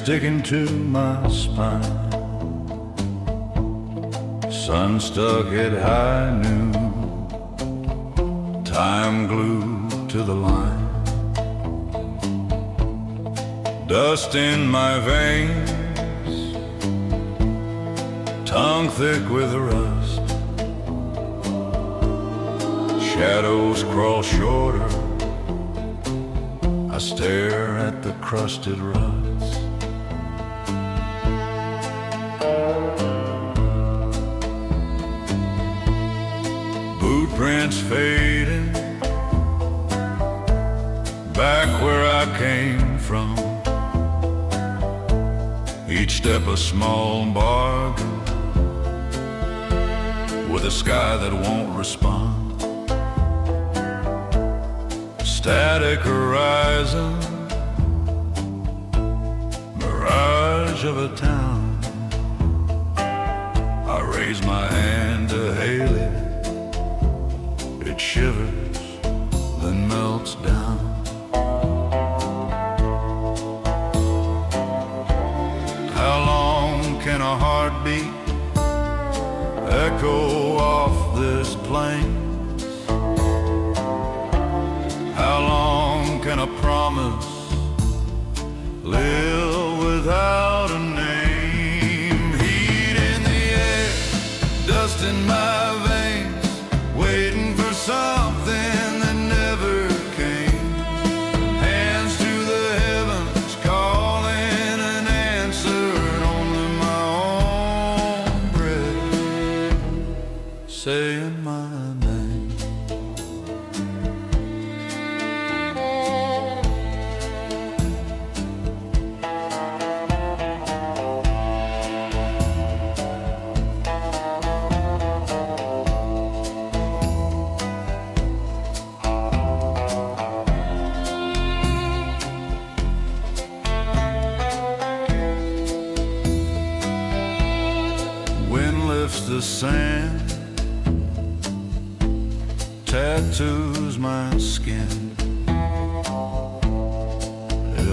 sticking to my spine. Sun stuck at high noon, time glued to the line. Dust in my veins, tongue thick with rust. Shadows crawl shorter, I stare at the crusted ruts. Boot prints fading, back where I came from. Each step a small bargain, with a sky that won't respond. Static horizon, mirage of a town. I raise my hand to hail it, it shivers, then melts down. How long can a heartbeat echo off this plain? How long can a promise live without a name? Heat in the air, dust in my veins, waiting for something that never came. Hands to the heavens, calling an answer, and only my own breath saying my name. The sand tattoos my skin,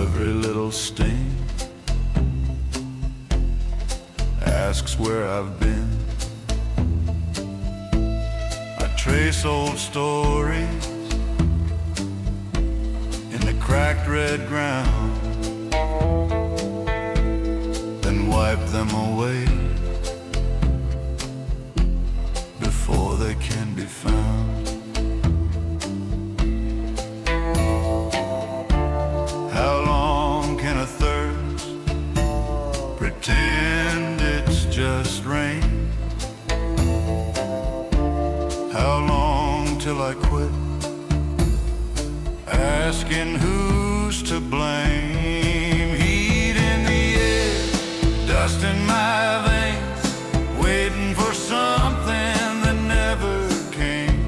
every little sting asks where I've been. I trace old stories in the cracked red ground, then wipe them away before they can be found. How long can a thirst pretend it's just rain? How long till I quit asking who's to blame? Heat in the air, dust in my veins, waiting for something that never came.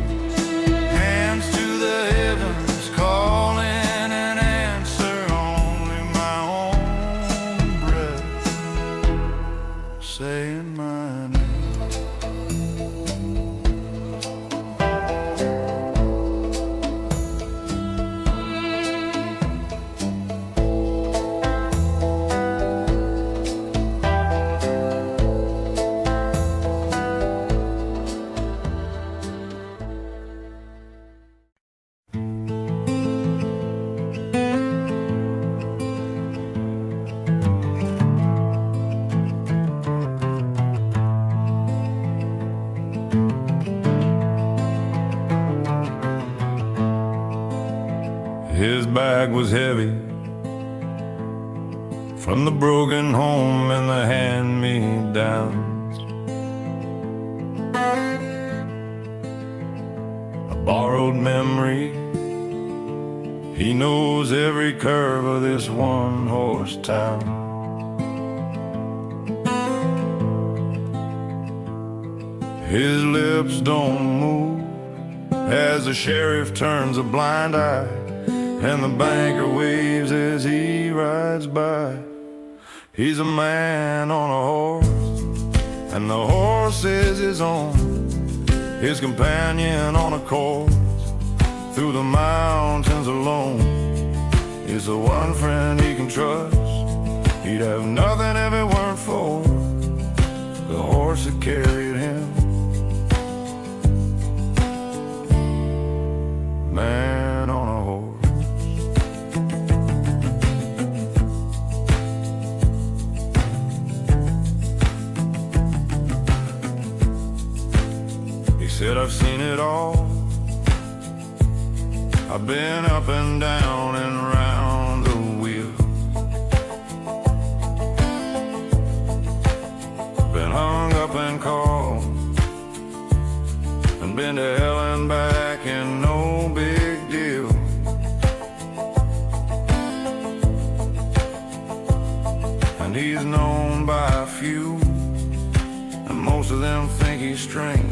Hands to the heavens, calling an answer, only my own breath saying my name. His bag was heavy from the broken home and the hand-me-downs. A borrowed memory, he knows every curve of this one-horse town. His lips don't move as the sheriff turns a blind eye, and the banker waves as he rides by. He's a man on a horse, and the horse is his own, his companion on a course through the mountains alone. He's the one friend he can trust, He'd have nothing if it weren't for the horse that carried him. Man on a horse. He said, I've seen it all. I've been up and down and round the wheel. Been hung up and called, and been to hell and back, and no big deal. And he's known by a few, and most of them think he's strange,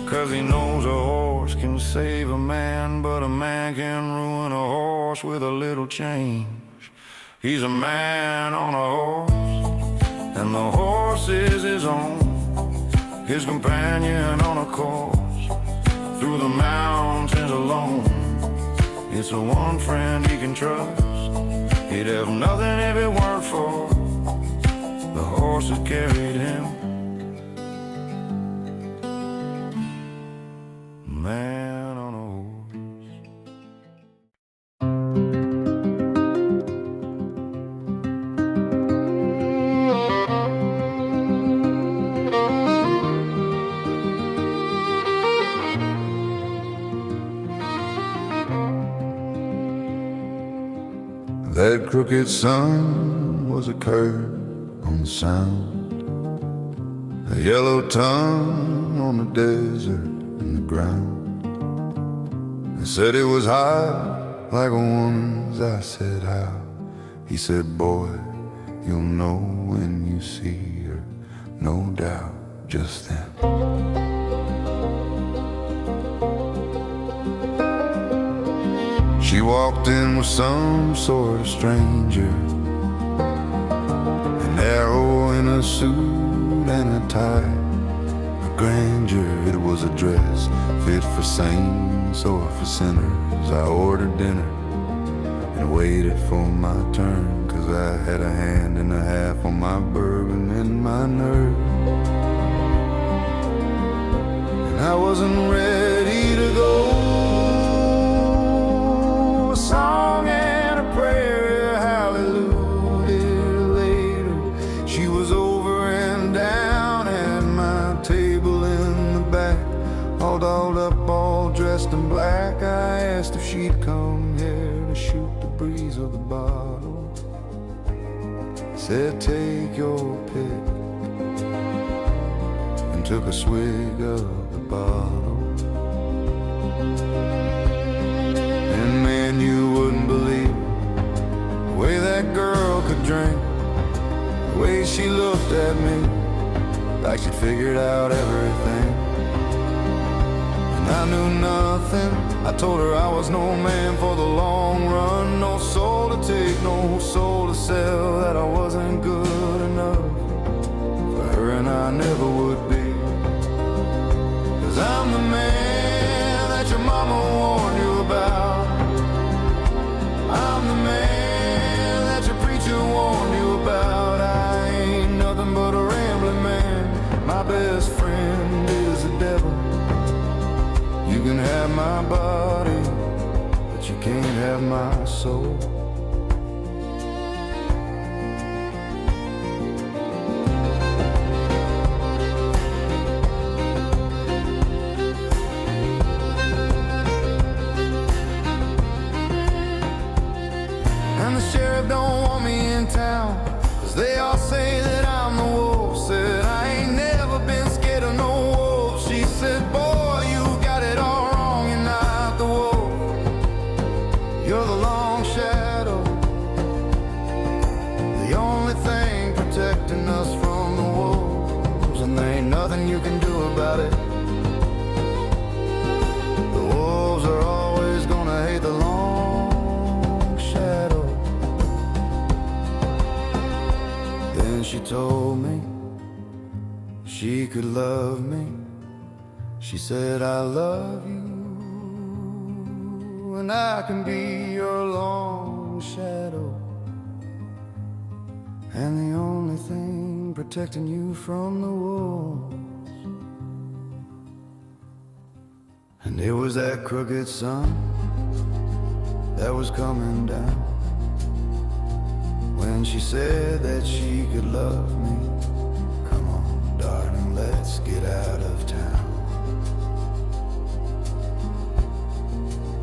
'cause he knows a horse can save a man, but a man can ruin a horse with a little change. He's a man on a horse, and the horse is his own, his companion on a course through the mountains alone. It's the one friend he can trust. He'd have nothing if it weren't for the horse that carried him. Man on a horse. That crooked sun was a curve on the sound, a yellow tongue on the desert and the ground. I said it was high like a woman's. I said how? He said, boy, you'll know when you see her, no doubt, just then. She walked in with some sort of stranger, an arrow in a suit and a tie, a grandeur. It was a dress fit for saints or for sinners. I ordered dinner and waited for my turn, 'cause I had a hand and a half on my bourbon and my nerve. And I wasn't ready to go. A song and a prayer, hallelujah. Later, she was over and down at my table in the back, all dolled up, all dressed in black. I asked if she'd come here to shoot the breeze of the bottle. Said, take your pick, and took a swig of the bottle. And man, you wouldn't believe the way that girl could drink, the way she looked at me like she'd figured out everything. And I knew nothing. I told her I was no man for the long run, no soul to take, no soul to sell, that I wasn't good enough for her, and I never would be. 'Cause I'm the man that your mama warned you about. I'm the man that your preacher warned you about. I ain't nothing but a rambling man. My best friend is the devil. You can have my body, but you can't have my soul. And the sheriff don't want me in town, 'cause they all say that I'm the wolf. Said I ain't never been scared of no wolf. She said, boy, you got it all wrong. You're not the wolf, you're the long shadow, the only thing protecting us from the wolves. And there ain't nothing you can do about it. The wolves are always gonna hate the long shadow. Then she told me she could love me. She said, I love you, and I can be your long shadow. and the only thing protecting you from the wolves. And it was that crooked sun that was coming down when she said that she could love me. Come on, darling, let's get out of town.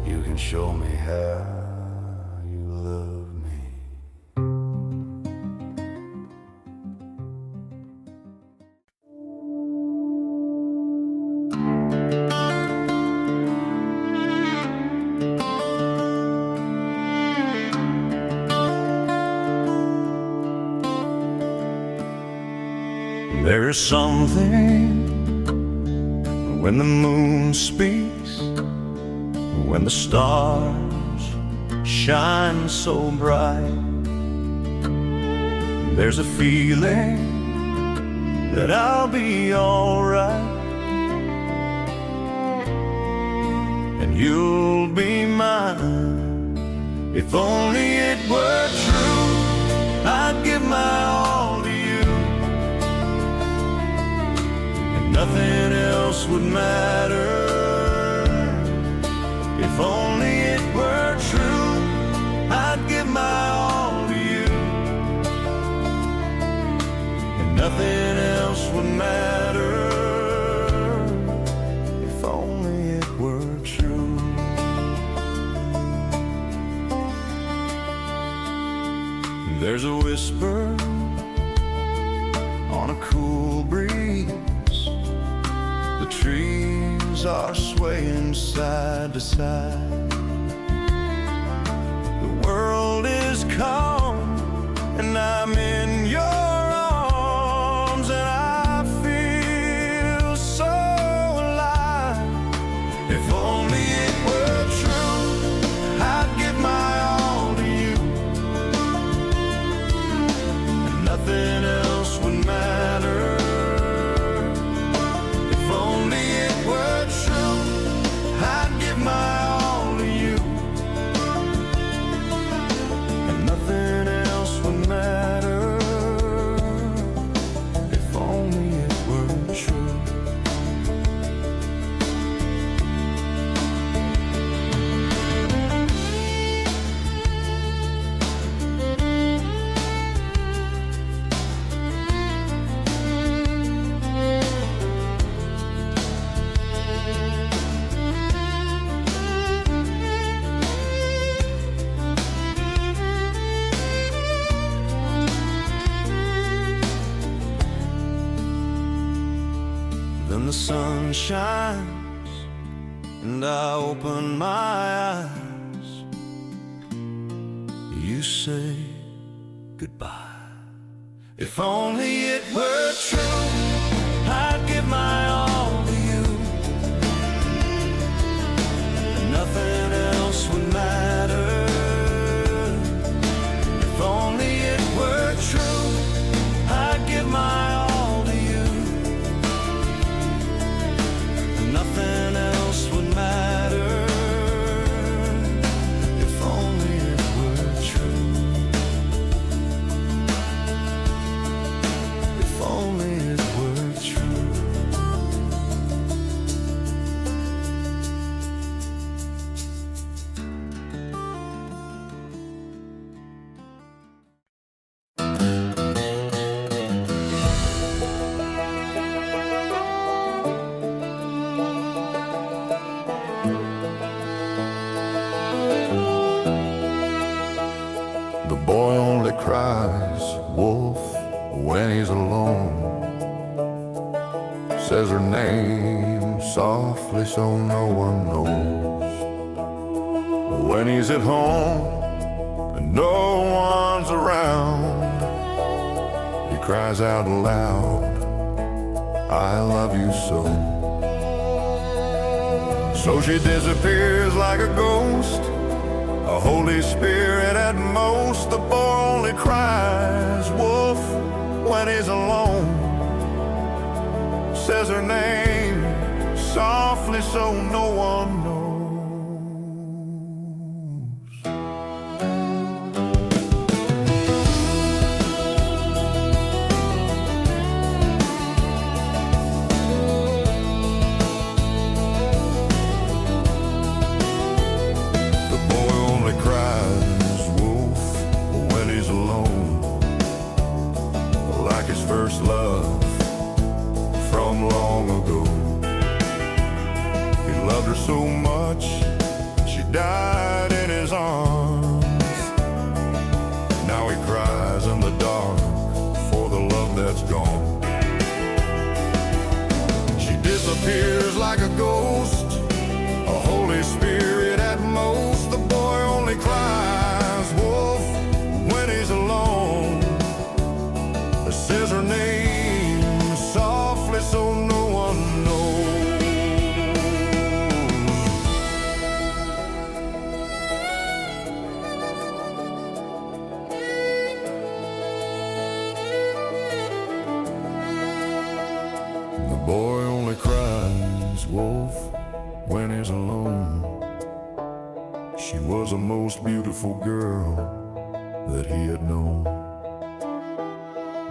You can show me how you love me. There's something when the moon speaks, when the stars shine so bright. There's a feeling that I'll be alright, and you'll be mine. If only it were true, I'd give my all to you, and nothing else would matter. If only it were true, I'd give my all to you, and nothing else would matter. If only it were true. There's a whisper on a cool breeze. The trees are swaying side to side. The world is calm, and I'm in your arms, and I feel so alive. If only it were true, I'd give my all to you, and nothing else would matter. Then the sun shines, and I open my eyes. You say goodbye. If only it were true, I'd give my all to you, and nothing else would matter. If only it were true, I'd give my all. Nothing else would matter. If only it were true. If only it were true. The boy only cries wolf when he's alone. Says her name softly so no one knows. When he's at home and no one's around, he cries out loud, I love you so. So she disappears like a ghost, a Holy Spirit at most. The boy only cries wolf when he's alone. Says her name softly so no one knows. died in his arms. Now he cries in the dark for the love that's gone. She disappears like a ghost, a Holy Spirit at most. The boy only cries wolf when he's alone. Says her name softly so no one knows. The boy only cries wolf when he's alone. She was the most beautiful girl that he had known.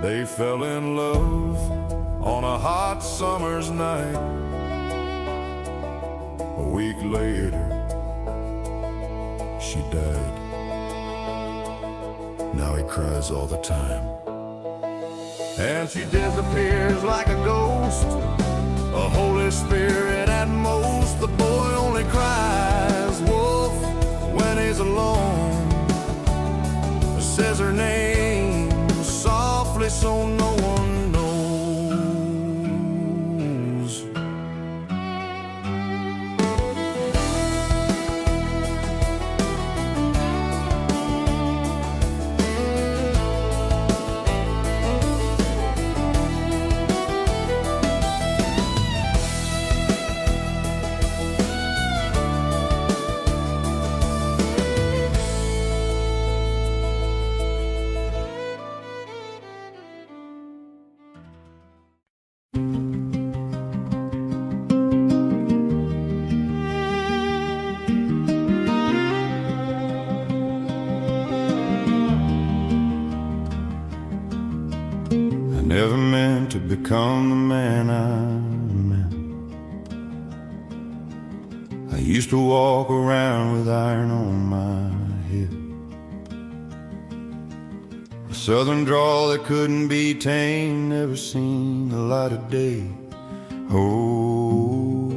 They fell in love on a hot summer's night. A week later, she died. Now he cries all the time. And she disappears like a ghost, a Holy Spirit at most. The boy only cries wolf when he's alone. Says her name softly so no one knows. Never meant to become the man I'm at. I used to walk around with iron on my head, a southern drawl that couldn't be tamed, never seen the light of day. Oh,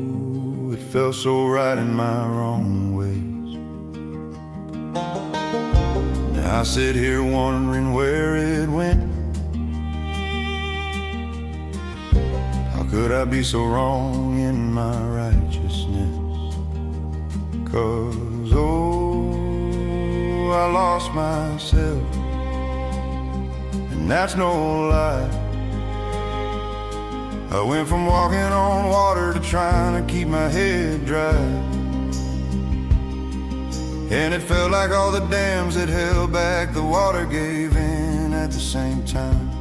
it felt so right in my wrong ways. Now I sit here wondering where it went. Could I be so wrong in my righteousness? 'Cause oh, I lost myself, and that's no lie. I went from walking on water to trying to keep my head dry, and it felt like all the dams that held back the water gave in at the same time.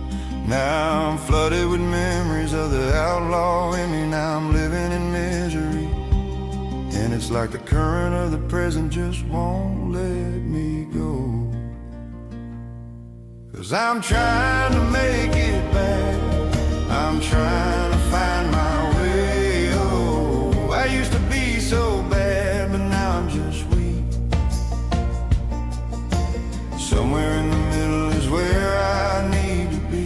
Now I'm flooded with memories of the outlaw in me. Now I'm living in misery, and it's like the current of the present just won't let me go. 'Cause I'm trying to make it back, I'm trying to find my way. Oh, I used to be so bad, but now I'm just weak. Somewhere in the middle is where I need to be.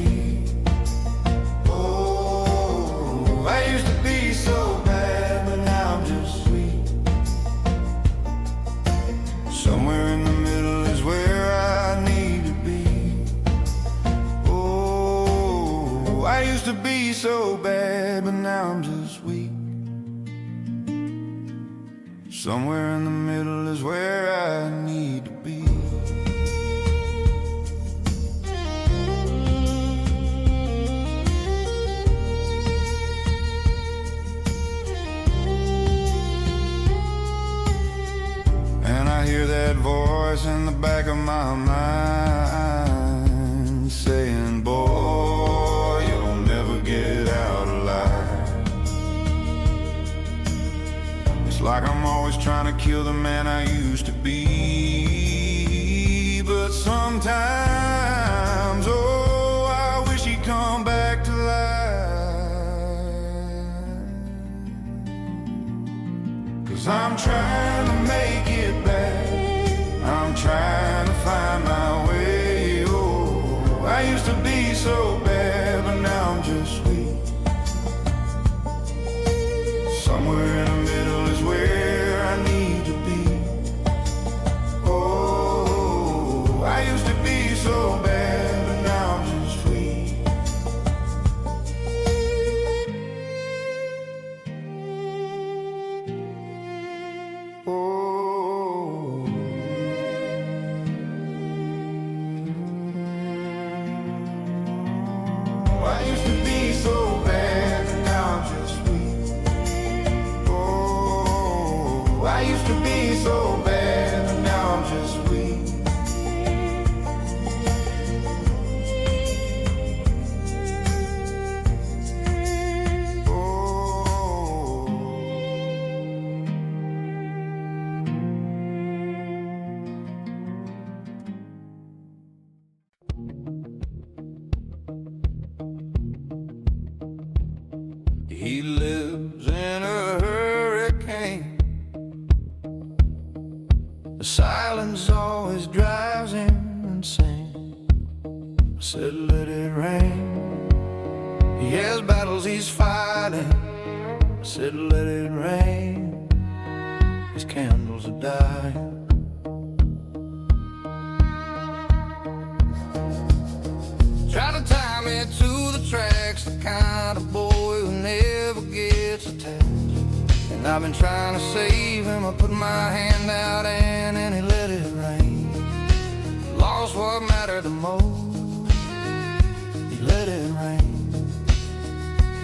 I used to be so bad, but now I'm just sweet. Somewhere in the middle is where I need to be. Oh, I used to be so bad, but now I'm just weak. Somewhere in the middle is where I need to be. I hear that voice in the back of my mind saying, boy, you'll never get out alive. It's like I'm always trying to kill the man I used to be. But sometimes, oh, I wish he'd come back to life. 'Cause I'm trying to make it back, I'm trying to find my way. Oh, I used to be so bad, but now I'm just weak. Somewhere in the middle is where I need to be. I used to be so bad, and now I'm just weak. He lives in a hurricane. The silence always drives him insane. I said, let it rain. He has battles he's fighting. I said, let it rain. His candles are dying. Try to tie me to the tracks, the kind of boy who never gets attached. And I've been trying to save him. I put my hand out and then he let it rain. Lost what mattered the most. He let it rain.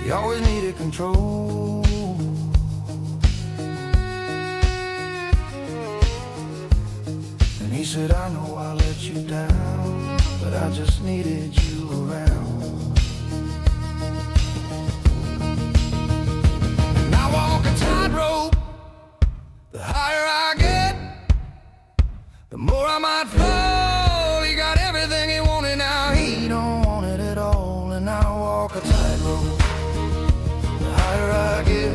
He always needed control. And he said, I know I let you down, but I just needed you around. And I walk a tightrope. The higher I get, the more I might fall. He got everything he wanted, now he don't want it at all. And I walk a tightrope. The higher I get,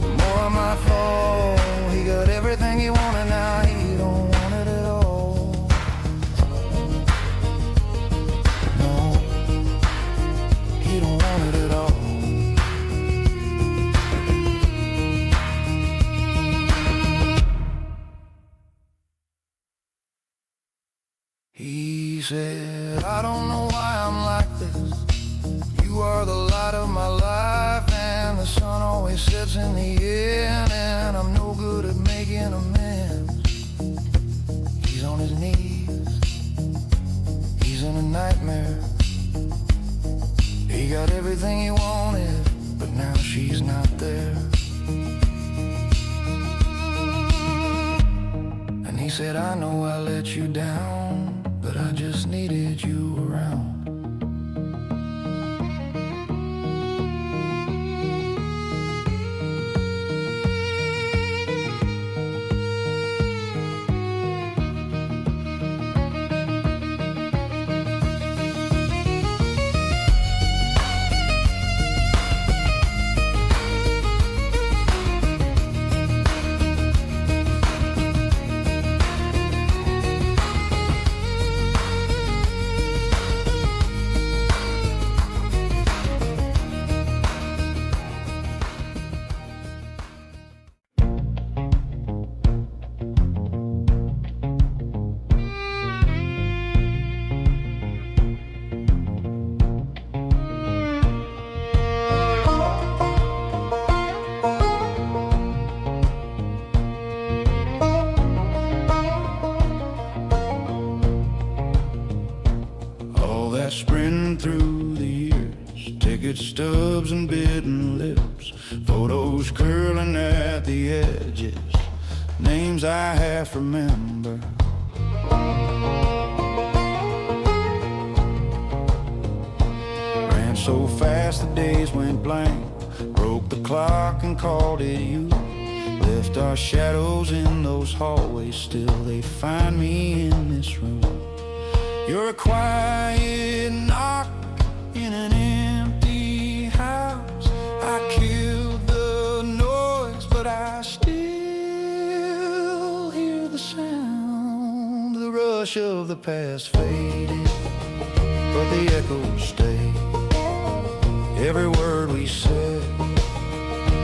the more I might fall. He got everything he wanted, now he don't want it at all. No, he don't want it at all. He said, I don't know why I'm like this. You are the light of my life, and the sun always sets in the end, and I'm no good at making amends. He's on his knees, he's in a nightmare. He got everything he wanted, but now she's not there. And he said, I know I let you down, but I just needed you around. Sprinting through the years, ticket stubs and bitten lips, photos curling at the edges, names I half remember. Ran so fast the days went blank, broke the clock and called it you. Left our shadows in those hallways, still they find me in this room. You're a quiet knock in an empty house. I killed the noise, but I still hear the sound. The rush of the past faded, but the echoes stay. Every word we said,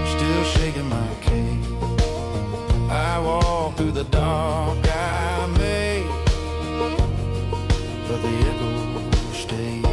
still shaking my cage. I walk through the dark I made, but the echo stays.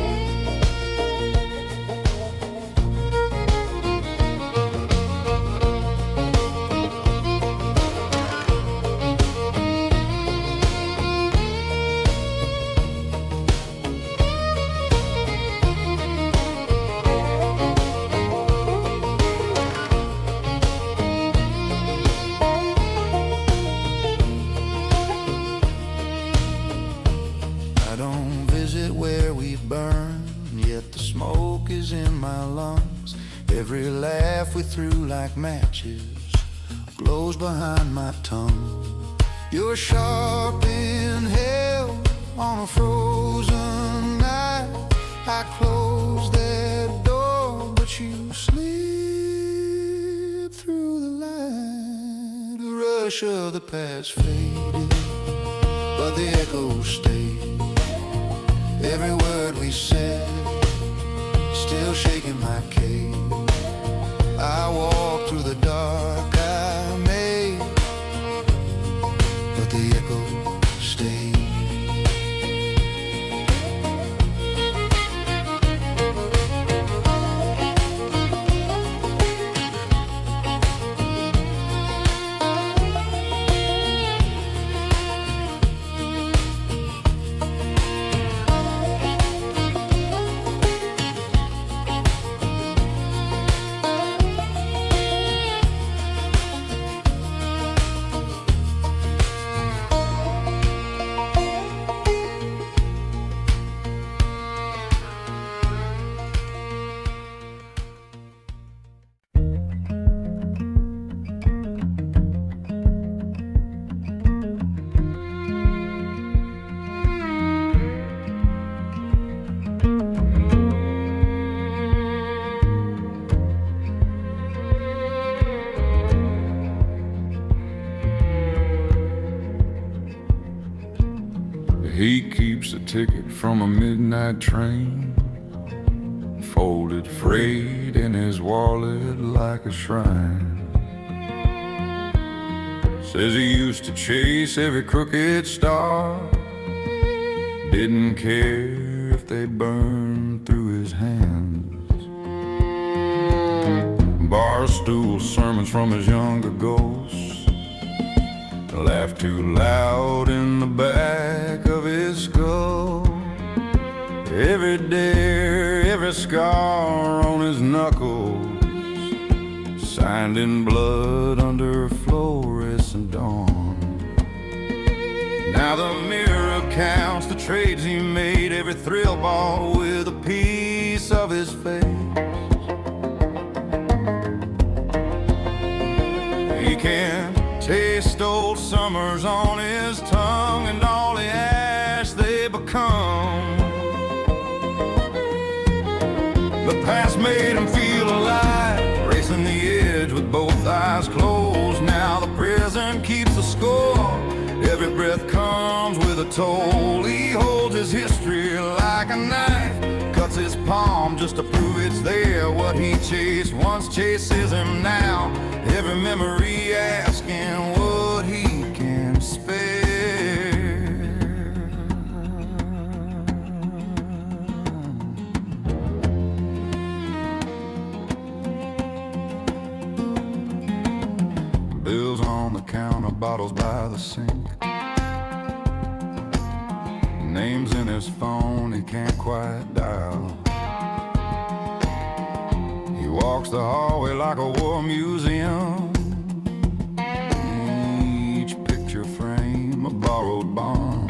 halfway through like matches, glows behind my tongue. You're sharp in hell on a frozen night. I close that door, but you slip through the light. The rush of the past faded, but the echoes stayed. Every word we said, still shaking my cage. I walk through the dark I made, but the echo stayed. He keeps a ticket from a midnight train, folded freight in his wallet like a shrine. Says he used to chase every crooked star, didn't care if they burned through his hands. Barstool sermons from his younger ghosts, laughed too loud in the back of his skull. Every dare, every scar on his knuckles, signed in blood under fluorescent dawn. Now the mirror counts the trades he made, every thrill bought with a piece of his face. He can't taste old summers on his tongue and all the ash they become. The past made him feel alive, racing the edge with both eyes closed. Now the present keeps the score, every breath comes with a toll. He holds his history like a knife, cuts his palm just to prove it's there. What he chased once chases him now, every memory asking what he can spare. Bills on the counter, bottles by the sink, names in his phone he can't quite dial. He walks the hallway like a war museum, each picture frame a borrowed bomb.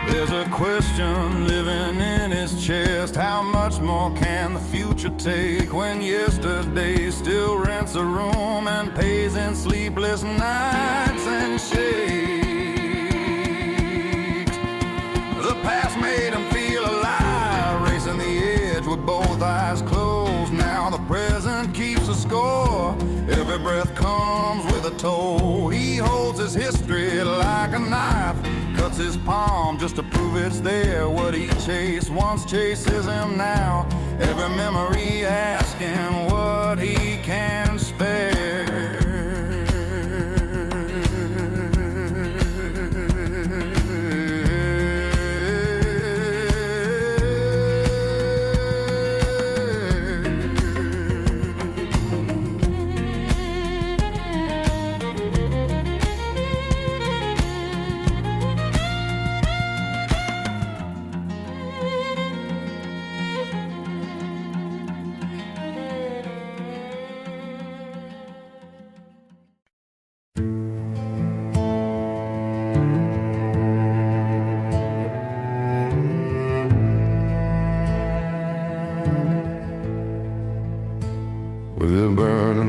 There's a question living in his chest, how much more can the future take when yesterday still rents a room and pays in sleepless nights and shakes. The past made him feel alive, racing the edge with both eyes closed. Now the present keeps a score, every breath comes with a toll. He holds his history like a knife, cuts his palm just to prove it's there. What he chased once chases him now, every memory asking what he can spare.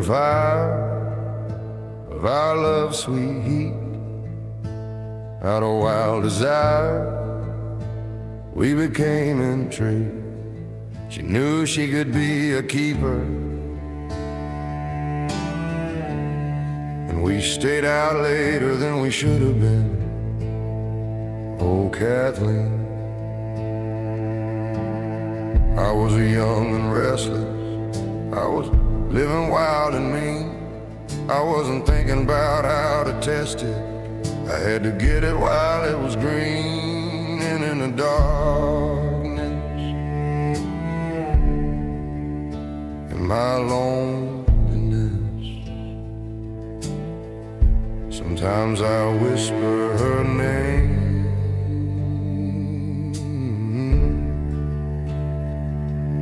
fire of our love's sweet heat. Out of wild desire, we became intrigued. She knew she could be a keeper, and we stayed out later than we should have been. Oh, Kathleen, I was young and restless. I was living wild and mean. I wasn't thinking about how to test it. I had to get it while it was green. And in the darkness, in my loneliness, sometimes I whisper her name.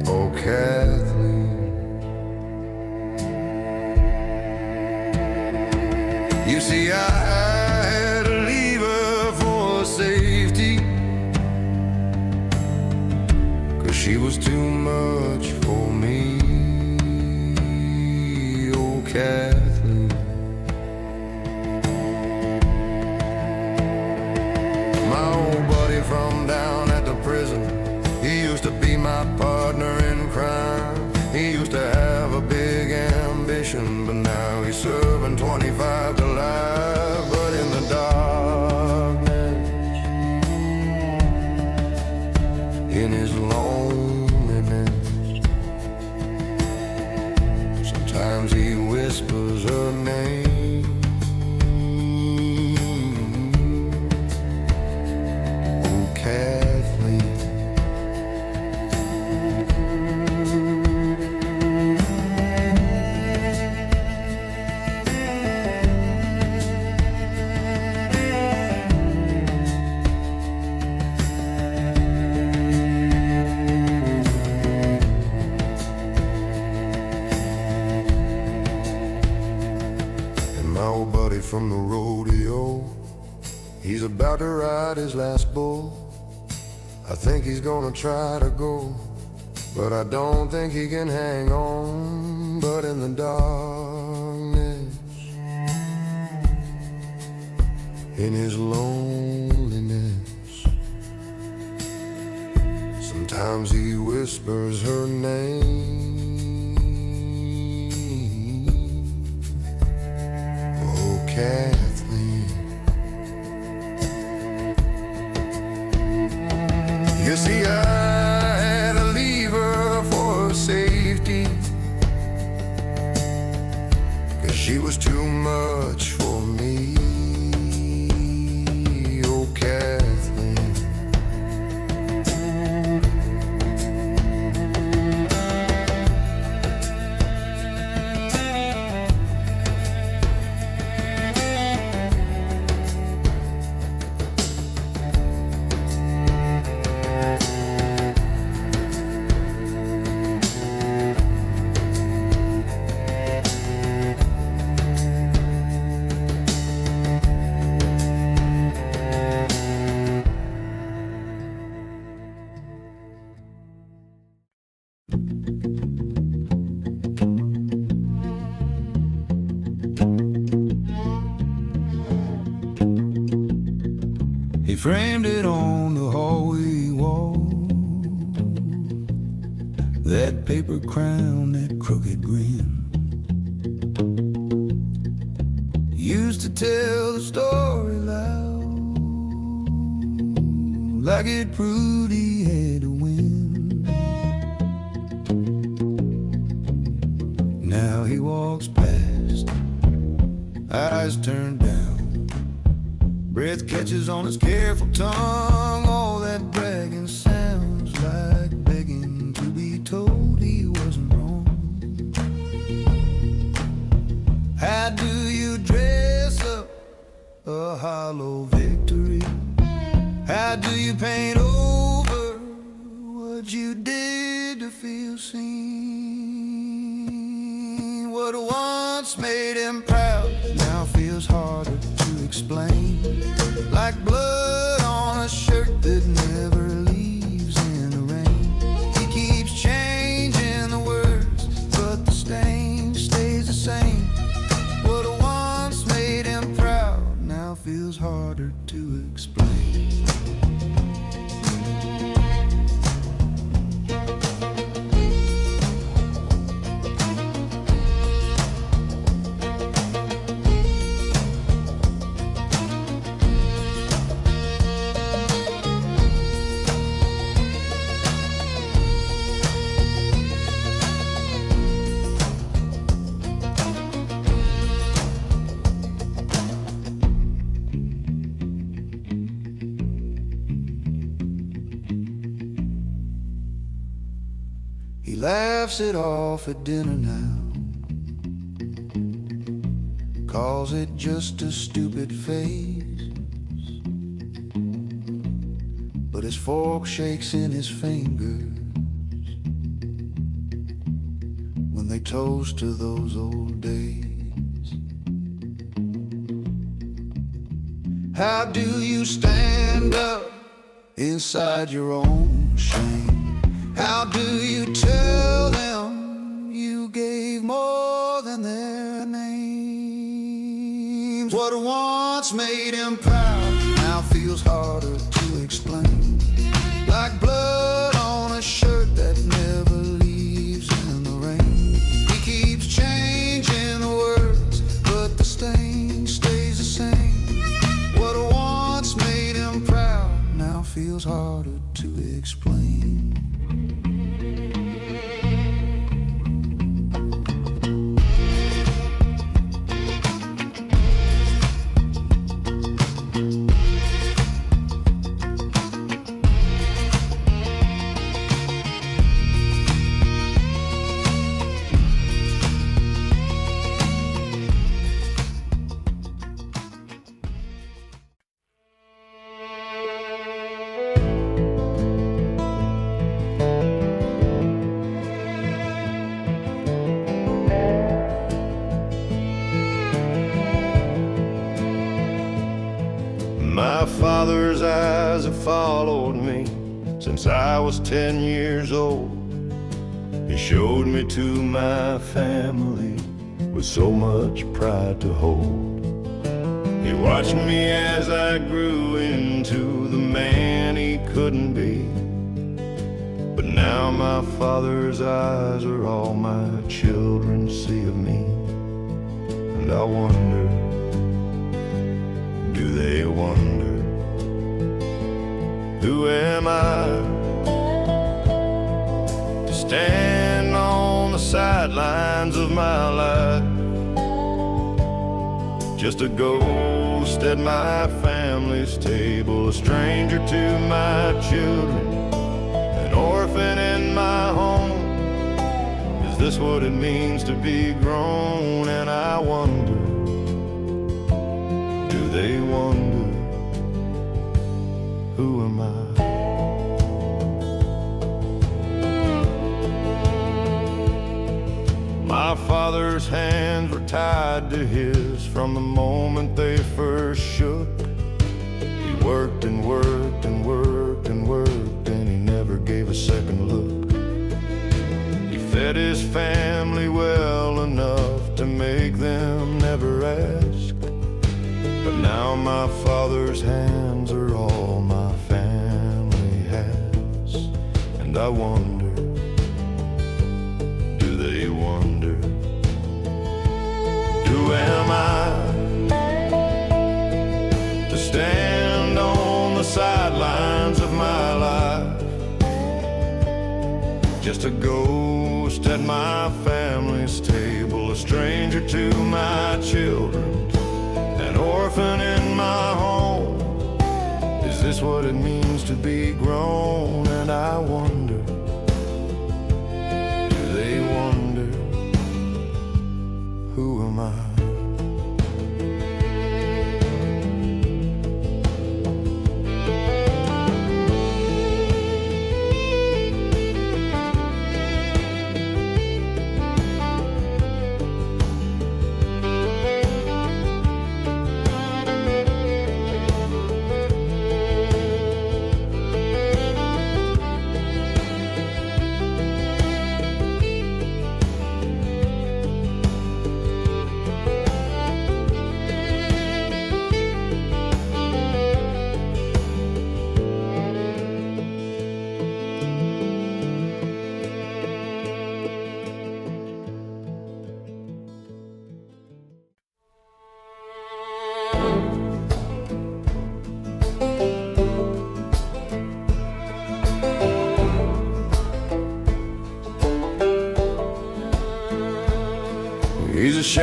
Oh, Kathleen. You see, I had to leave her for safety, 'cause she was too much for me. Oh, Kathleen. My old buddy from down at the prison, he used to be my partner in crime. He used to have a big ambition, but now he's serving 25 to life. But in the darkness, in his loneliness, sometimes he whispers her name. Oh, Kathleen. From the rodeo, he's about to ride his last bull. I think he's gonna try to go, but I don't think he can hang on. But in the darkness, in his loneliness, sometimes he whispers her name. Kathleen. You see, I had to leave her for safety, 'cause she was too much for me. Oh, Kathleen. He framed it on the hallway wall, that paper crown, that crooked grin. Used to tell the story loud, like it proved he had to win. Now he walks past, eyes turned down, breath catches on his careful tongue. All that bragging sounds like begging to be told he wasn't wrong. How do you dress up a hollow victory? How do you paint over what you did to feel seen? What once made him proud now feels harder to explain, like blood on a shirt that never leaves in the rain. He keeps changing the words, but the stain stays the same. to explain. He laughs it off at dinner now, calls it just a stupid phase, but his fork shakes in his fingers when they toast to those old days. How do you stand up inside your own shame? How do you tell them you gave more than their names? What once made him proud now feels harder to explain. Like blood on a shirt that never leaves in the rain. He keeps changing the words, but the stain stays the same. What once made him proud now feels harder to explain. My father's eyes have followed me since I was 10 years old. He showed me to my family with so much pride to hold. He watched me as I grew into the man he couldn't be. But now my father's eyes are all my children see of me. And I wonder, do they wonder, who am I to stand on the sidelines of my life? Just a ghost at my family's table, a stranger to my children, an orphan in my home. Is this what it means to be grown? And I wonder, do they wonder, who am I? My father's hands were tied to his from the moment they first shook. He worked and worked and worked and worked, and he never gave a second look. He fed his family well enough to make them never ask. But now my father's hands are all my family has. And I wonder, do they wonder, who am I to stand on the sidelines of my life? Just a ghost at my family's table, a stranger to my children, an orphan in my home. Is this what it means to be grown? And I wonder, do they wonder, who am I?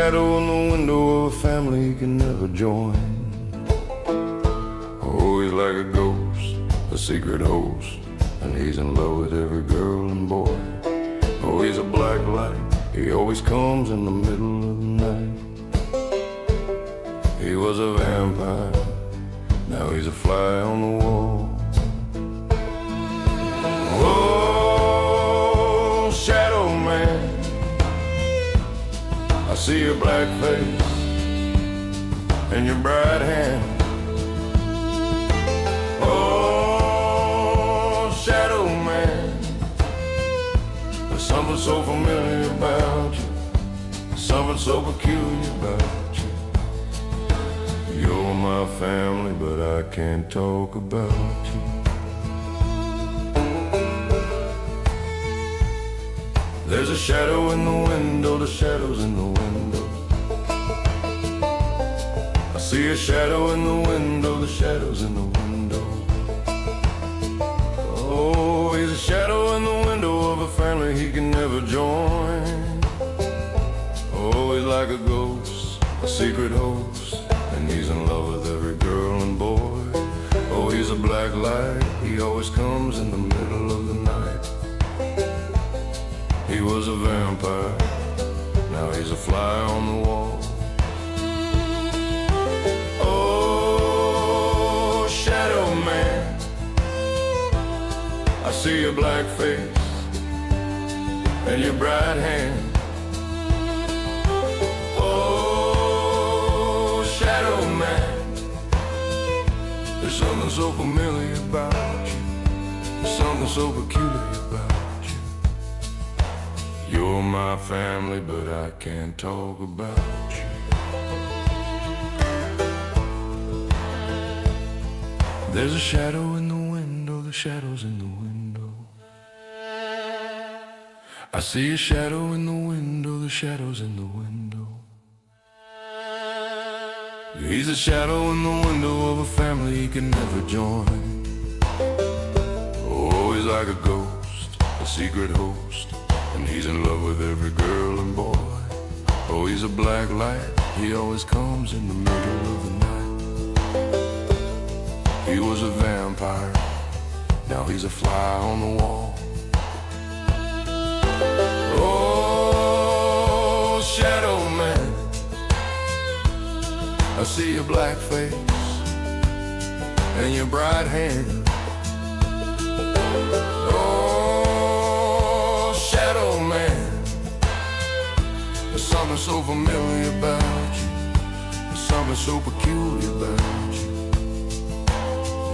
shadow in the window of a family he can never join. Oh, he's like a ghost, a secret host, and he's in love with every girl and boy. Oh, he's a black light, he always comes in the middle of the night. He was a vampire, now he's a fly on the wall. Oh, shadow man, I see your black face and your bright hand. Oh, shadow man, there's something so familiar about you, something so peculiar about you. You're my family, but I can't talk about you. There's a shadow in the window, the shadow's in the window. I see a shadow in the window, the shadow's in the window. Oh, he's a shadow in the window of a family he can never join. Oh, he's like a ghost, a secret host, and he's in love with every girl and boy. Oh, he's a black light, he always comes in the middle of the night. He was a vampire, now he's a fly on the wall. Oh, shadow man, I see your black face and your bright hand. Oh, shadow man, there's something so familiar about you, there's something so peculiar about you. You're my family, but I can't talk about you. There's a shadow in the window, the shadow's in the window. I see a shadow in the window, the shadow's in the window. He's a shadow in the window of a family he can never join. Oh, he's like a ghost, a secret host, and he's in love with every girl and boy. Oh, he's a black light, he always comes in the middle of the night. He was a vampire, now he's a fly on the wall. Oh, shadow man, I see your black face and your bright hand. Something so familiar about you, something so peculiar about you.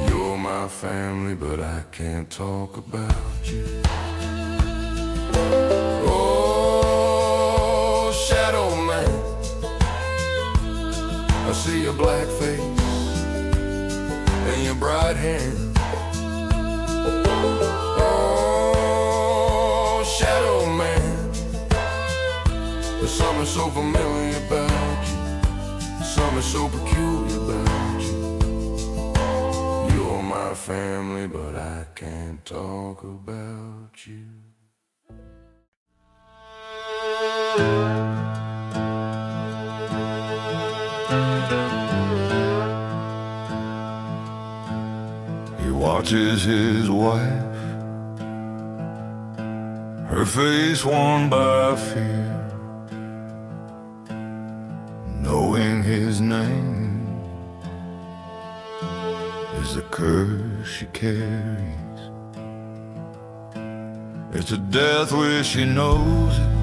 You're my family, but I can't talk about you. Oh, shadow man, I see your black face and your bright hand. Oh, shadow man, there's something so familiar about you, something so peculiar about you. You're my family, but I can't talk about you. He watches his wife, her face worn by fear, knowing his name is the curse she carries. It's a death wish, she knows it.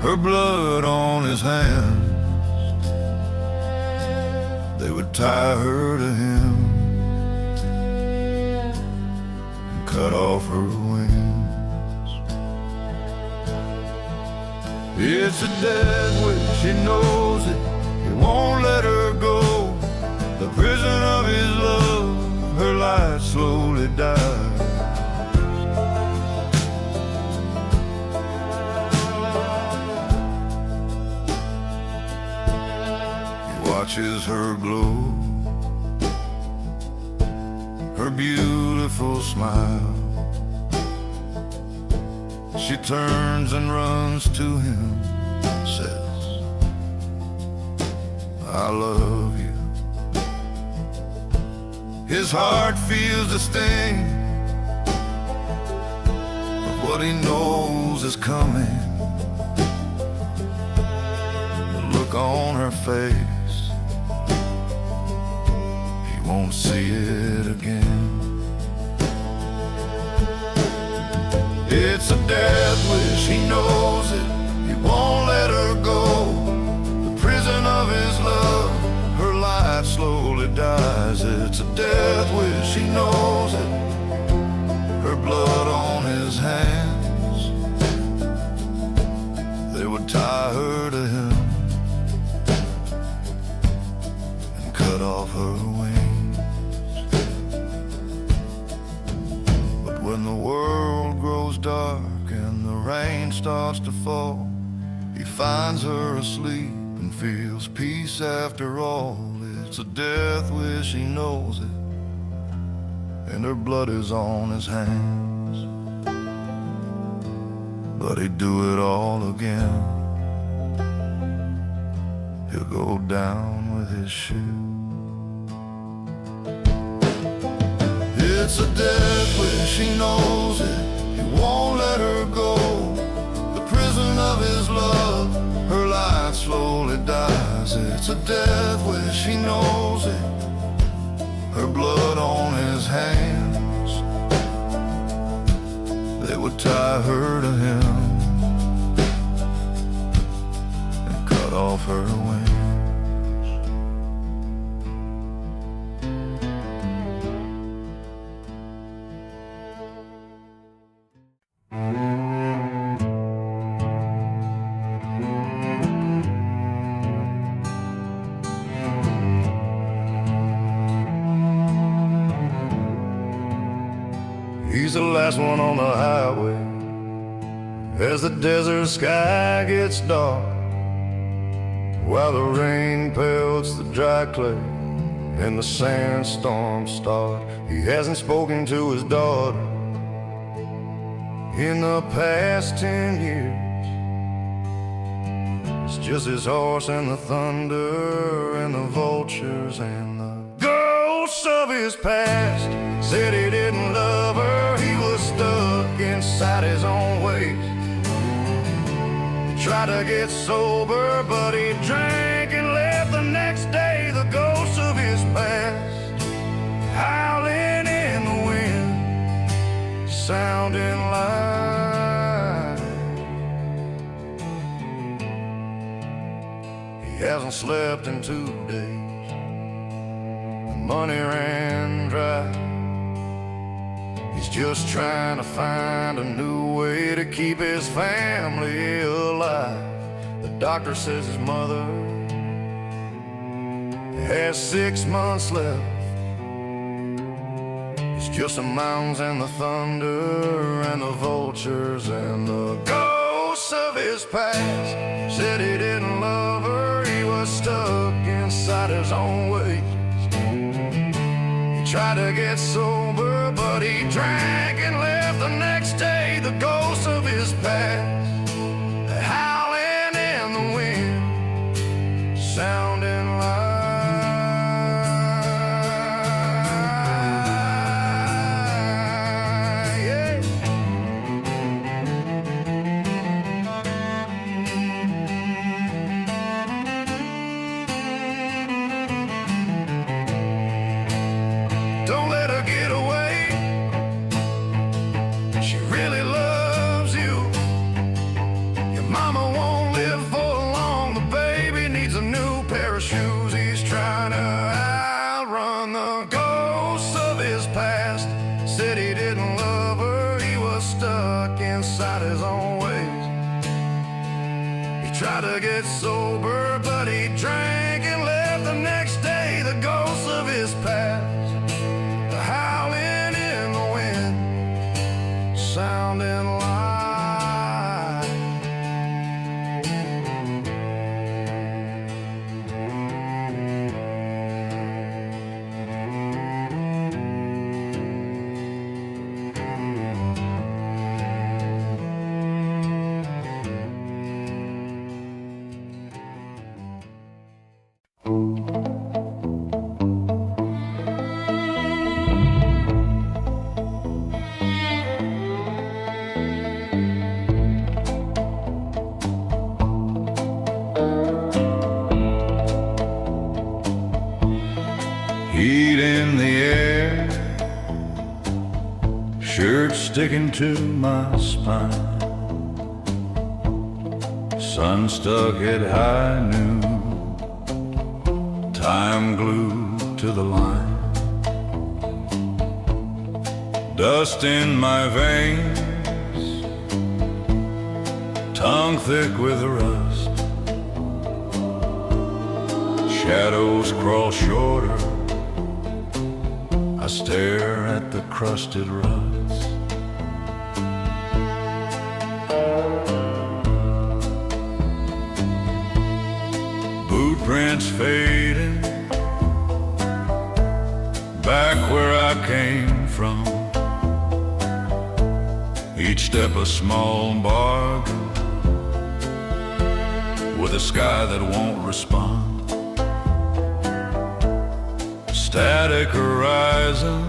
Her blood on his hands, they would tie her to him and cut off her wings. It's a death wish, she knows it. He won't let her go. The prison of his love, her light slowly dies. He watches her glow, her beautiful smile. She turns and runs to him, I love you. His heart feels the sting of what he knows is coming. The look on her face, he won't see it again. It's a death wish, he knows it. He won't let her go. The prison of his love, her life slowly dies. It's a death wish, he knows it. Her blood on his hands, they would tie her to him and cut off her wings. But when the world grows dark and the rain starts to fall, he finds her asleep and feels peace after all. It's a death wish, he knows it, and her blood is on his hands. But he'd do it all again. He'll go down with his shoe. It's a death wish, he knows it. He won't let her go. The prison of his love, her life slowly dies. It's a death wish, he knows it. Her blood on his hands, they would tie her to him and cut off her wings. He's the last one on the highway as the desert sky gets dark, while the rain pelts the dry clay and the sandstorms start. He hasn't spoken to his daughter in the past 10 years. It's just his horse and the thunder and the vultures and the ghosts of his past. Said he didn't love her, he was stuck inside his own ways. He tried to get sober, but he drank and left the next day. The ghosts of his past, howling in the wind, sounding like he hasn't slept in 2 days. The money ran dry. He's just trying to find a new way to keep his family alive. The doctor says his mother has 6 months left. It's just the mountains and the thunder and the vultures and the ghosts of his past. Said he didn't love her, he was stuck inside his own ways. Tried to get sober, but he drank and left the next day. The ghosts of his past, howling in the wind, sounding like, yeah. Don't let her get away. She really loves you. Your mama won't live for long. The baby needs a new pair of shoes. He's trying to outrun the ghosts of his past. Said he didn't love her, he was stuck inside his own ways. He tried to get sober, but he drank and left the next day. The ghosts of his past, howling in the wind, sounding like sticking to my spine. Sun stuck at high noon, time glued to the line. Dust in my veins, tongue thick with rust. Shadows crawl shorter, I stare at the crusted ruts. Boot prints fading, back where I came from. Each step a small bargain, with a sky that won't respond. Static horizon,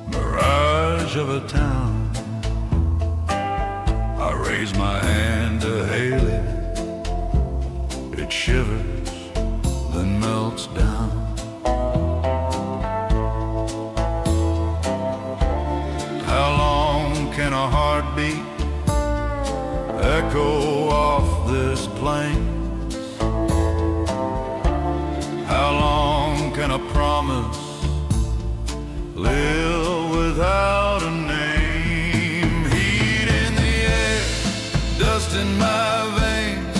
mirage of a town. I raise my hand to hail it. It shivers, then melts down. How long can a heartbeat echo off this plain? How long can a promise live without a name? Heat in the air, dust in my veins,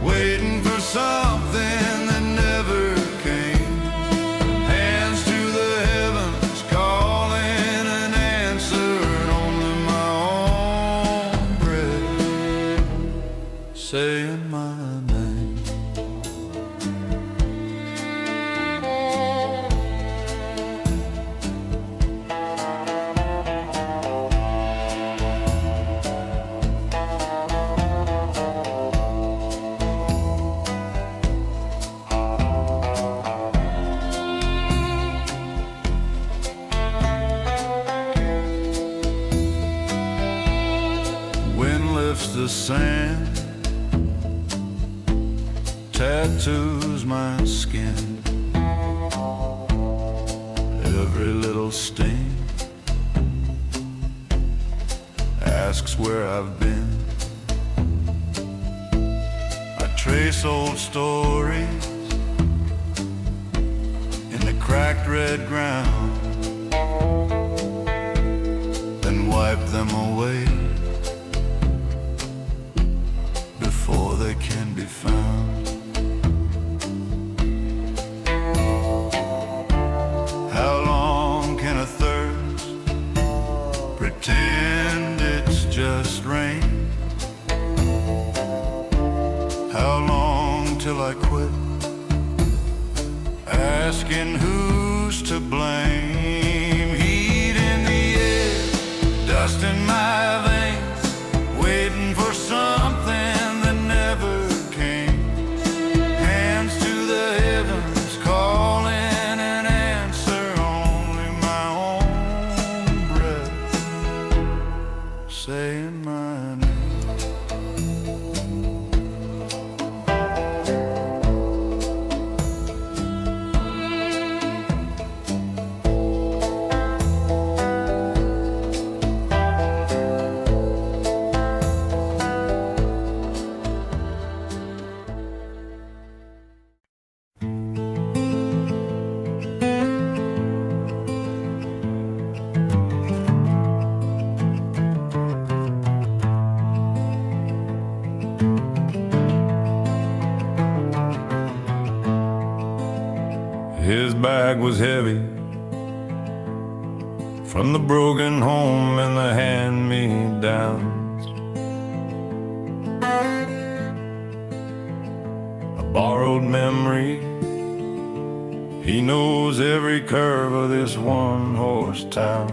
waiting for something that never came. Hands to the heavens, calling an answer, and only my own breath saying my name. Wind lifts the sand, tattoos my skin. Every little sting asks where I've been. I trace old stories in the cracked red ground, then wipe them away before they can be found. How long can a thirst pretend it's just rain? How long till I quit asking who's to blame? Heat in the air, dust in my veins, waiting for something that never came. Hands to the heavens, calling an answer, only my own breath saying my name. His bag was heavy from the broken home and the hand-me-downs. A borrowed memory, he knows every curve of this one-horse town.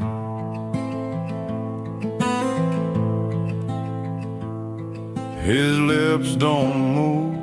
His lips don't move